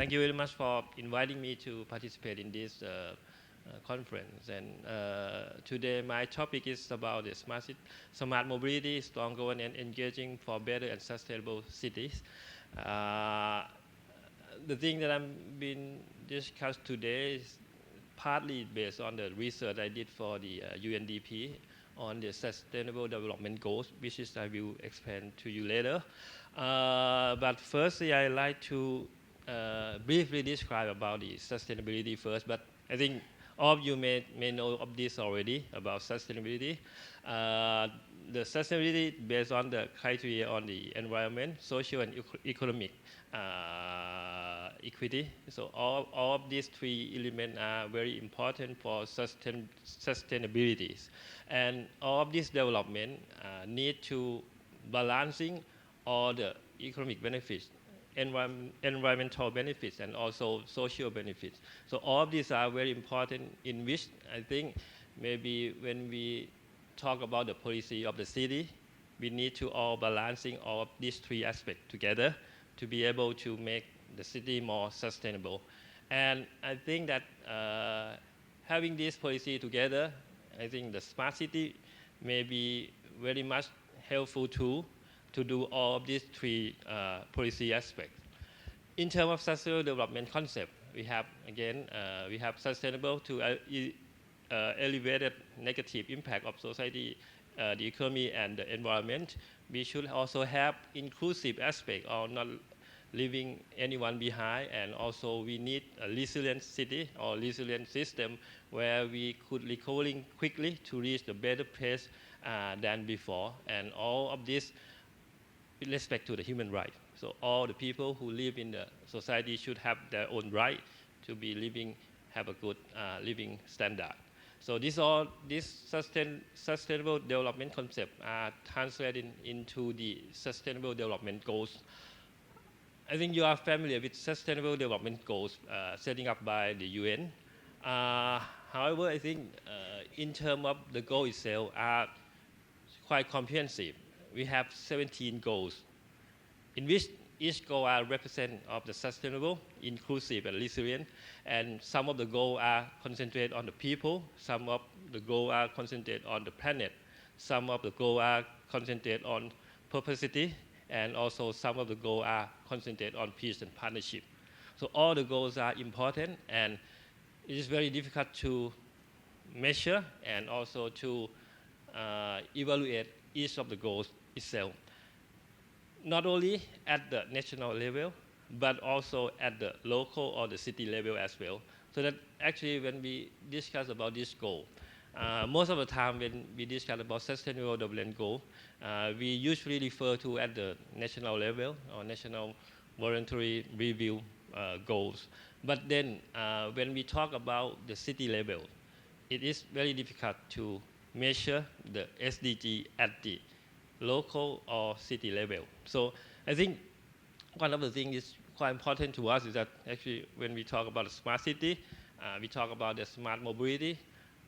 Thank you very much for inviting me to participate in this conference. And today my topic is about the smart mobility, strong governance, engaging for better and sustainable cities. The thing that I'm being discussed today is partly based on the research I did for the UNDP on the Sustainable Development Goals, which is I will explain to you later. But firstly, I'd like to briefly describe about the sustainability first, but I think all of you may know of this already about sustainability. The sustainability based on the criteria on the environment, social and economic equity. So all of these three elements are very important for sustainability. And all of this development need to balancing all the economic benefits, environmental benefits, and also social benefits. So all of these are very important, in which I think maybe when we talk about the policy of the city, we need to all balancing all of these three aspects together to be able to make the city more sustainable. And I think that having this policy together, I think the smart city may be very much helpful tool to do all of these three policy aspects. In terms of sustainable development concept, we have, again, we have sustainable to elevated negative impact of society, the economy, and the environment. We should also have inclusive aspect of not leaving anyone behind, and also we need a resilient city or resilient system where we could recovering quickly to reach the better place than before, and all of this with respect to the human right. So all the people who live in the society should have their own right to be living, have a good living standard. So this sustainable development concept are translated into the sustainable development goals. I think you are familiar with sustainable development goals setting up by the UN. However, I think in terms of the goal itself are quite comprehensive. We have 17 goals, in which each goal are represent of the sustainable, inclusive, and resilient. And some of the goals are concentrated on the people, some of the goals are concentrated on the planet, some of the goals are concentrated on perpetuity, and also some of the goals are concentrated on peace and partnership. So all the goals are important, and it is very difficult to measure and also to evaluate each of the goals itself, not only at the national level, but also at the local or the city level as well. So that actually when we discuss about this goal, most of the time when we discuss about sustainable development goal, we usually refer to at the national level or national voluntary review goals. But then when we talk about the city level, it is very difficult to measure the SDG at the local or city level. So I think one of the things is quite important to us is that actually when we talk about the smart city, we talk about the smart mobility.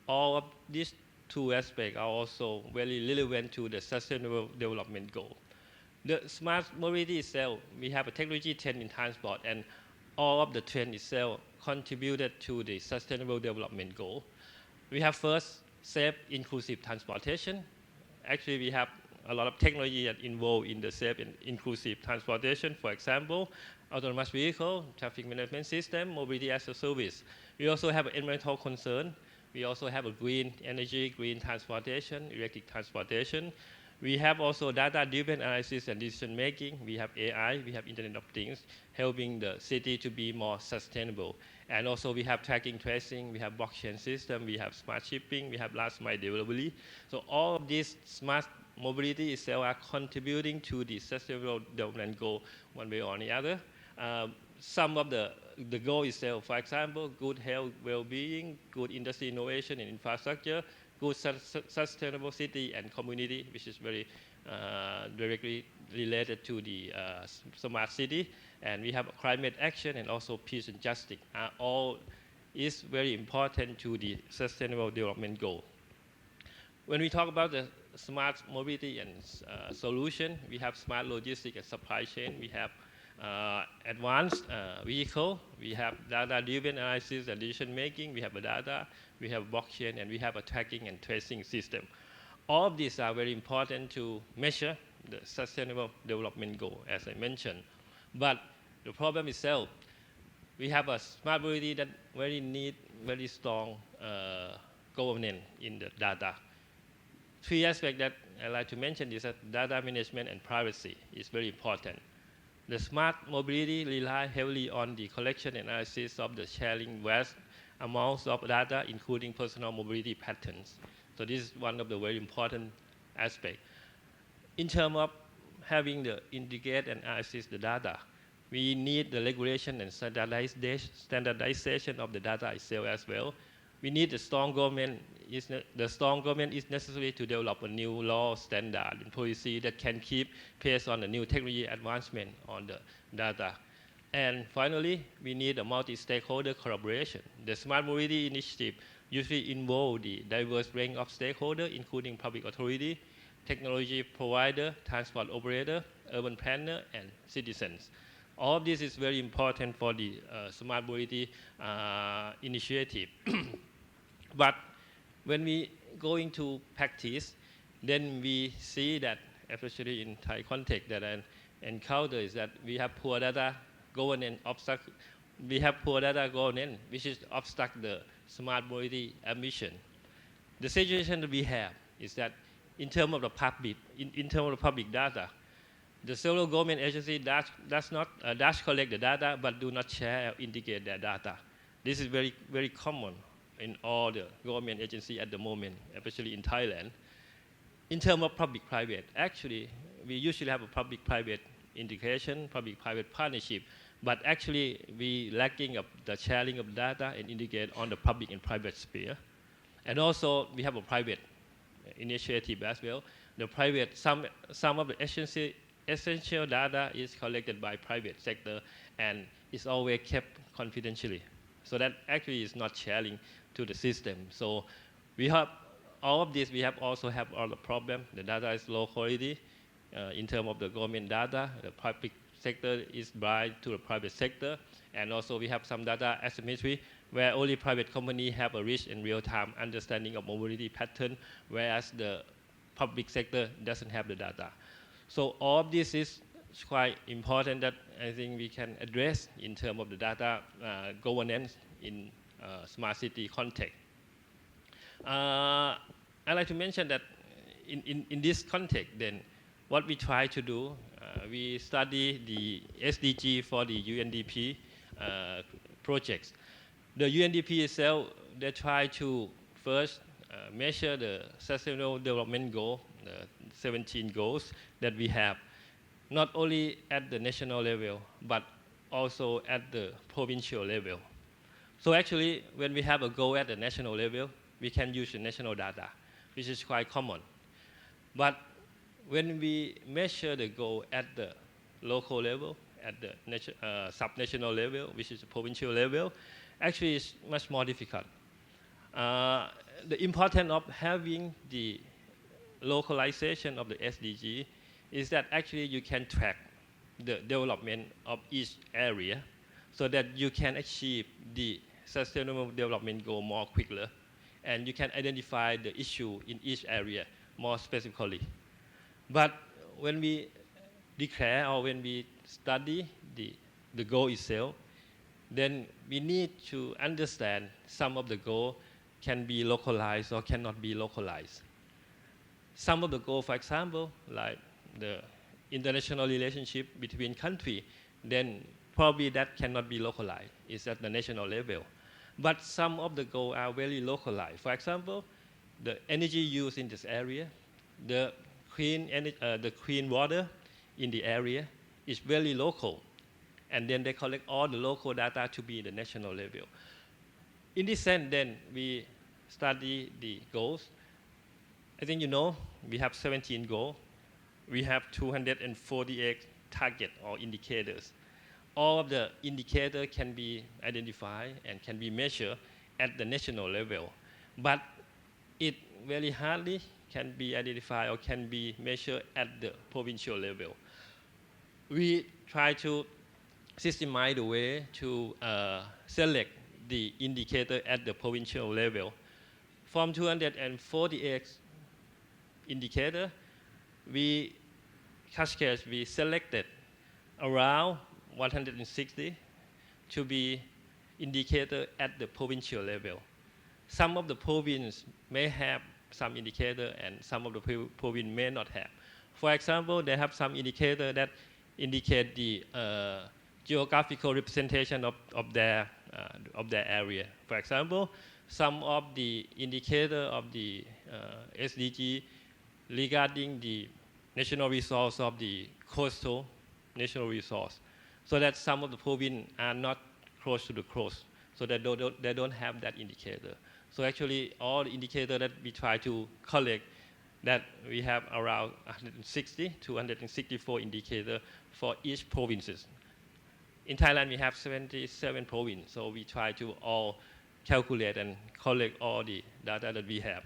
All of these two aspects are also very relevant to the sustainable development goal. The smart mobility itself, we have a technology trend in transport, and all of the trend itself contributed to the sustainable development goal. We have first safe, inclusive transportation. Actually, we have a lot of technology that involved in the safe and inclusive transportation. For example, autonomous vehicle, traffic management system, mobility as a service. We also have an environmental concern. We also have a green energy, green transportation, electric transportation. We have also data-driven analysis and decision making. We have AI, we have Internet of Things, helping the city to be more sustainable. And also we have tracking, tracing, we have blockchain system, we have smart shipping, we have last mile delivery. So all of these smart mobility itself are contributing to the sustainable development goal one way or the other. Some of the goal itself, for example, good health, well-being, good industry innovation and infrastructure, good sustainable city and community, which is very directly related to the smart city. And we have climate action and also peace and justice. All is very important to the sustainable development goal. When we talk about the smart mobility and solution, we have smart logistics and supply chain. We have advanced vehicle. We have data-driven analysis and decision making. We have a data, we have blockchain, and we have a tracking and tracing system. All of these are very important to measure the sustainable development goal, as I mentioned. But the problem itself, we have a smart mobility that need very strong governance in the data. Three aspects that I like to mention is that data management and privacy is very important. The smart mobility relies heavily on the collection and analysis of the sharing vast amounts of data, including personal mobility patterns. So this is one of the very important aspects. In terms of having the integrate and analysis the data, we need the regulation and standardization of the data itself as well. We need a strong government. The strong government is necessary to develop a new law, standard, and policy that can keep pace on the new technology advancement on the data. And finally, we need a multi-stakeholder collaboration. The Smart Mobility Initiative usually involves the diverse range of stakeholders, including public authority, technology provider, transport operator, urban planner, and citizens. All of this is very important for the Smart Mobility initiative. But when we go into practice, then we see that, especially in Thai context, that I encounter is that we have poor data governance, which is obstruct the smart mobility ambition. The situation that we have is that in terms of the public data, the several government agencies does collect the data but do not share or integrate their data. This is very, very common in all the government agencies at the moment, especially in Thailand. In terms of public-private, actually, we usually have a public-private integration, public-private partnership, but actually we lacking of the sharing of data and integrate on the public and private sphere. And also we have a private initiative as well. The private, some of the essential data is collected by private sector and is always kept confidentially. So that actually is not sharing to the system. So we have all of this, we have also have all the problem. The data is low quality in terms of the government data. The public sector is blind to the private sector. And also we have some data asymmetry where only private companies have a rich and real-time understanding of mobility pattern, whereas the public sector doesn't have the data. So all of this is quite important that I think we can address in terms of the data governance in smart city context. I'd like to mention that in this context, then what we try to do, we study the SDG for the UNDP projects. The UNDP itself, they try to first measure the Sustainable Development Goal, the 17 goals that we have, not only at the national level, but also at the provincial level. So actually, when we have a goal at the national level, we can use the national data, which is quite common. But when we measure the goal at the local level, at the subnational level, which is the provincial level, actually it's much more difficult. The importance of having the localization of the SDG is that actually you can track the development of each area so that you can achieve the sustainable development goal more quickly, and you can identify the issue in each area more specifically. But when we declare or when we study the goal itself, then we need to understand some of the goals can be localized or cannot be localized. Some of the goals, for example, like the international relationship between countries, then probably that cannot be localized. It's at the national level. But some of the goals are very localized. For example, the energy use in this area, the clean water in the area is very local. And then they collect all the local data to be the national level. In this sense, then we study the goals. I think you know we have 17 goals. We have 248 targets or indicators. All of the indicators can be identified and can be measured at the national level. But it very hardly can be identified or can be measured at the provincial level. We try to systemize the way to select the indicator at the provincial level. From 248 indicator, we cascade, we selected around 160 to be indicator at the provincial level. Some of the provinces may have some indicator and some of the province may not have. For example, they have some indicator that indicate the geographical representation of their area. For example, some of the indicator of the SDG regarding the national resource of the coastal national resource, so that some of the provinces are not close to the coast, so that they don't have that indicator. So actually, all the indicators that we try to collect, that we have around 160 to 164 indicators for each provinces. In Thailand, we have 77 provinces, so we try to all calculate and collect all the data that we have.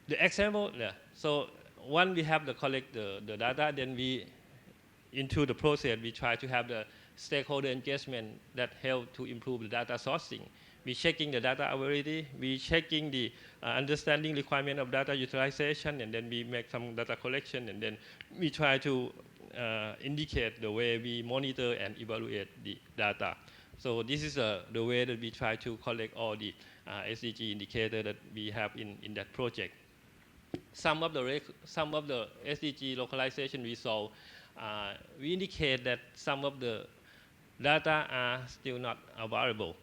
The example, so once we have the collect the data, then we, into the process, we try to have the stakeholder engagement that help to improve the data sourcing. We checking the data availability, we checking the understanding requirement of data utilization, and then we make some data collection, and then we try to indicate the way we monitor and evaluate the data. So this is the way that we try to collect all the SDG indicator that we have in that project. Some of the SDG localization result, we indicate that some of the data are still not available.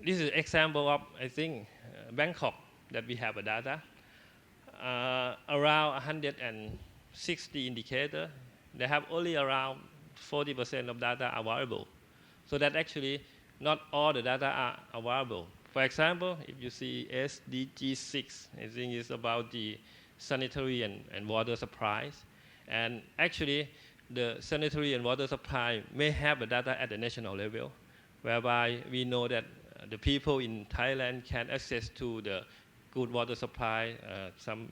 This is an example of, I think, Bangkok, that we have a data. Around 160 indicators, they have only around 40% of data available. So that actually not all the data are available. For example, if you see SDG 6, I think it's about the sanitary and water supplies. And actually, the sanitary and water supply may have the data at the national level, whereby we know that the people in Thailand can access to the good water supply, some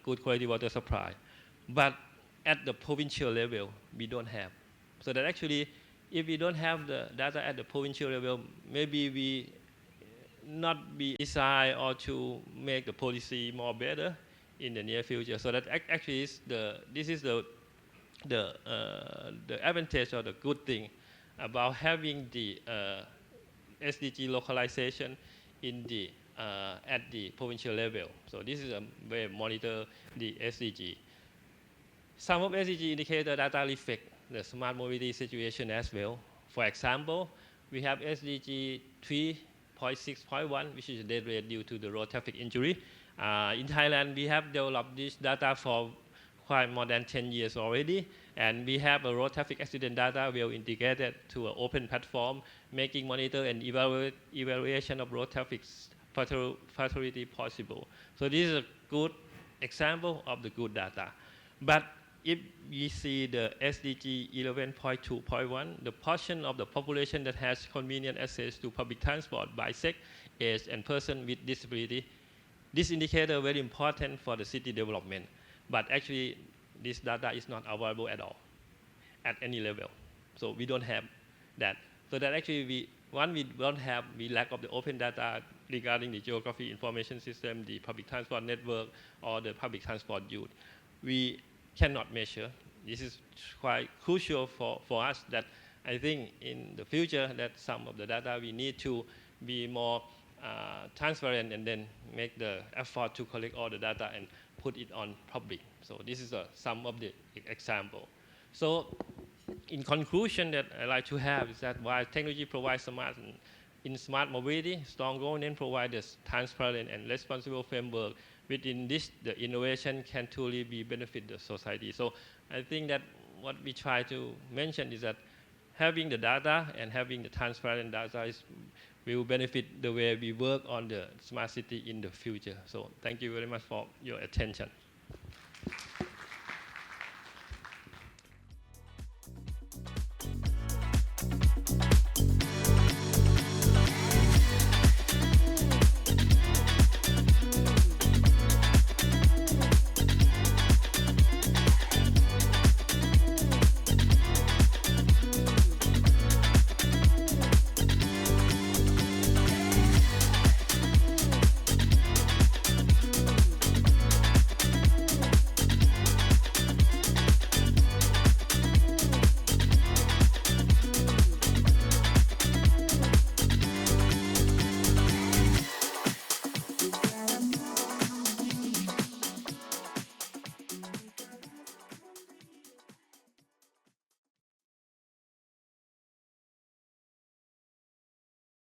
good quality water supply. But at the provincial level, we don't have. So that actually, if we don't have the data at the provincial level, maybe we not be design or to make the policy more better in the near future. So that actually is this is the advantage or the good thing about having the SDG localization in the at the provincial level. So this is a way to monitor the SDG. Some of SDG indicator data reflect the smart mobility situation as well. For example, we have SDG 3.6.1, which is death rate due to the road traffic injury. In Thailand, we have developed this data for quite more than 10 years already, and we have a road traffic accident data well integrated to an open platform, making monitor and evaluation of road traffic fatality possible. So this is a good example of the good data. But if we see the SDG 11.2.1, the portion of the population that has convenient access to public transport by sex, age, and person with disability, this indicator is very important for the city development. But actually, this data is not available at all, at any level. So we don't have that. So that actually, we don't have, we lack of the open data regarding the geography information system, the public transport network, or the public transport use. We cannot measure. This is quite crucial for us that I think in the future that some of the data we need to be more transparent and then make the effort to collect all the data and put it on public. So this is some of the example. So in conclusion that I like to have is that while technology provides smart mobility, strong governance provides a transparent and responsible framework. Within this, the innovation can truly be benefit the society. So I think that what we try to mention is that having the data and having the transparent data will benefit the way we work on the smart city in the future. So thank you very much for your attention.